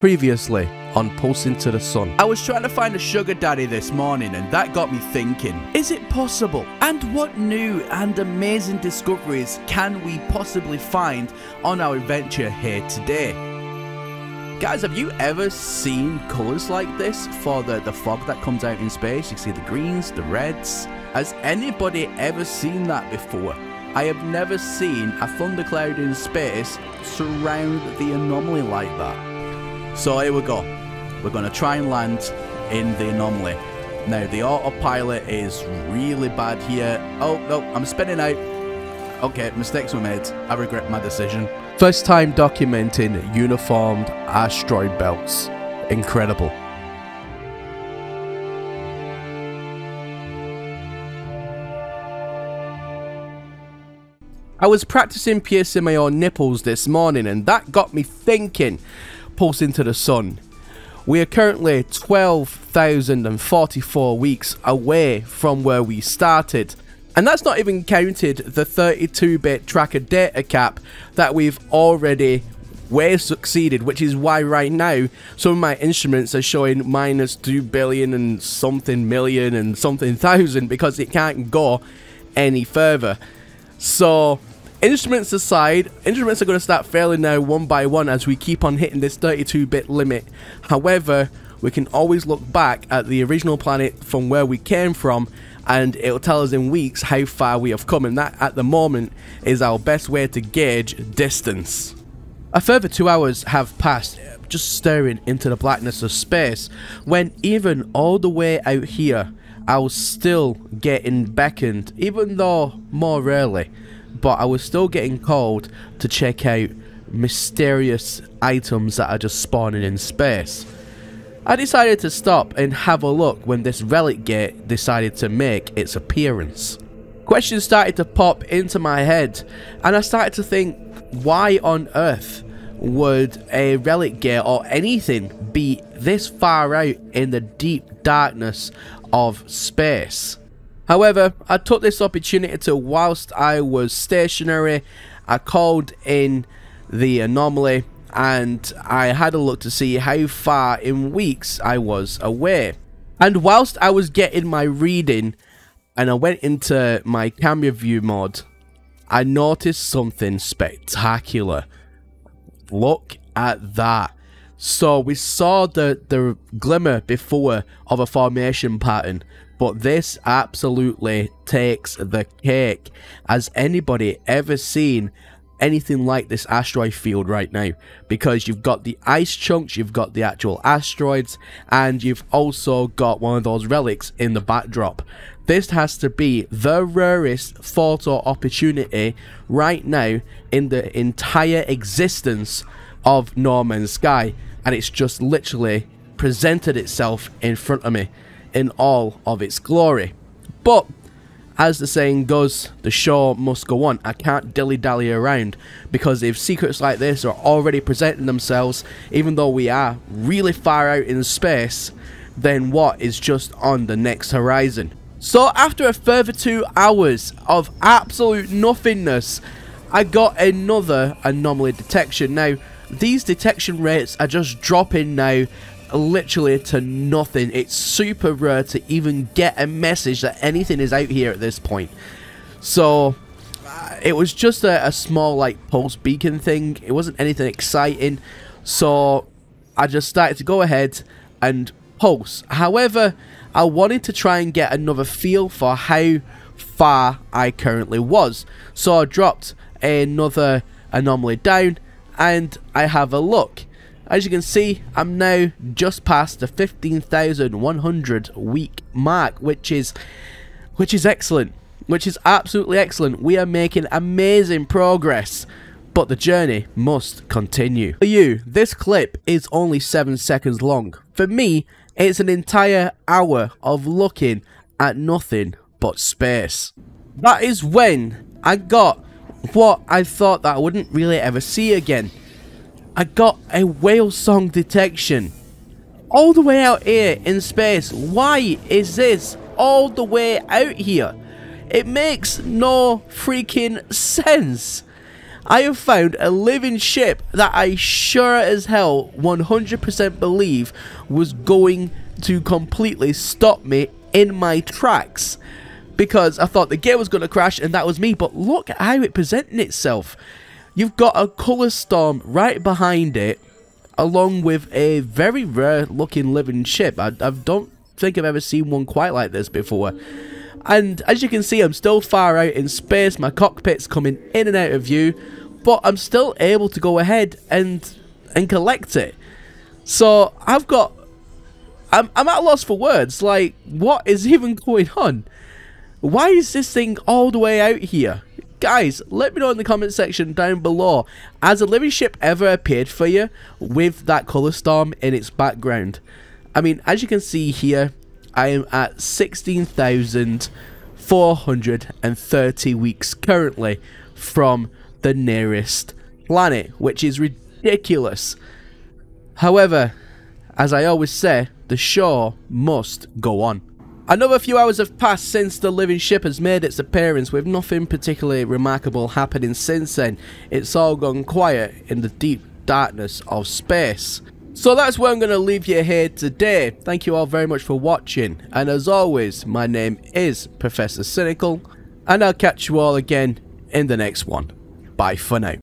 Previously on Pulsing to the Sun. I was trying to find a sugar daddy this morning and that got me thinking, is it possible? And what new and amazing discoveries can we possibly find on our adventure here today? Guys, have you ever seen colours like this for the fog that comes out in space? You see the greens, the reds. Has anybody ever seen that before? I have never seen a thundercloud in space surround the anomaly like that. So here we go. We're going to try and land in the anomaly. Now, the autopilot is really bad here. Oh, no, I'm spinning out. Okay, mistakes were made. I regret my decision. First time documenting uniformed asteroid belts. Incredible. I was practicing piercing my own nipples this morning and that got me thinking. Pulsing to the Sun. We are currently 12,044 weeks away from where we started. And that's not even counted the 32-bit tracker data cap that we've already way succeeded, which is why right now some of my instruments are showing minus 2 billion and something million and something thousand because it can't go any further. So instruments aside, instruments are going to start failing now one by one as we keep on hitting this 32-bit limit. However, we can always look back at the original planet from where we came from and it'll tell us in weeks how far we have come, and that at the moment is our best way to gauge distance. A further 2 hours have passed just staring into the blackness of space when even all the way out here I was still getting beckoned, even though more rarely. But I was still getting called to check out mysterious items that are just spawning in space. I decided to stop and have a look when this relic gate decided to make its appearance. Questions started to pop into my head and I started to think, why on earth would a relic gate or anything be this far out in the deep darkness of space? However, I took this opportunity to, whilst I was stationary, I called in the anomaly and I had a look to see how far in weeks I was away. And whilst I was getting my reading and I went into my camera view mode, I noticed something spectacular. Look at that. So we saw the glimmer before of a formation pattern. But this absolutely takes the cake. Has anybody ever seen anything like this asteroid field right now? Because you've got the ice chunks, you've got the actual asteroids, and you've also got one of those relics in the backdrop. This has to be the rarest photo opportunity right now in the entire existence of No Man's Sky. And it's just literally presented itself in front of me in all of its glory. But as the saying goes, the show must go on. I can't dilly-dally around, because if secrets like this are already presenting themselves, even though we are really far out in space, then what is just on the next horizon? So after a further 2 hours of absolute nothingness, I got another anomaly detection. Now, these detection rates are just dropping now literally to nothing. It's super rare to even get a message that anything is out here at this point. So it was just a small like pulse beacon thing. It wasn't anything exciting, so I just started to go ahead and pulse. However, I wanted to try and get another feel for how far I currently was, so I dropped another anomaly down and I have a look. As you can see, I'm now just past the 15,100 week mark, which is excellent, which is absolutely excellent. We are making amazing progress, but the journey must continue. For you, this clip is only 7 seconds long. For me, it's an entire hour of looking at nothing but space. That is when I got what I thought that I wouldn't really ever see again. I got a whale song detection all the way out here in space. Why is this all the way out here? It makes no freaking sense. I have found a living ship that I sure as hell 100% believe was going to completely stop me in my tracks, because I thought the game was going to crash and that was me. But look at how it presented itself. You've got a colour storm right behind it, along with a very rare looking living ship. I don't think I've ever seen one quite like this before. And as you can see, I'm still far out in space. My cockpit's coming in and out of view, but I'm still able to go ahead and collect it. So I'm at a loss for words. Like, what is even going on? Why is this thing all the way out here? Guys, let me know in the comment section down below. Has a living ship ever appeared for you with that colour storm in its background? I mean, as you can see here, I am at 16,430 weeks currently from the nearest planet, which is ridiculous. However, as I always say, the show must go on. Another few hours have passed since the living ship has made its appearance, with nothing particularly remarkable happening since then. It's all gone quiet in the deep darkness of space. So that's where I'm going to leave you here today. Thank you all very much for watching, and as always, my name is Professor Cynical, and I'll catch you all again in the next one. Bye for now.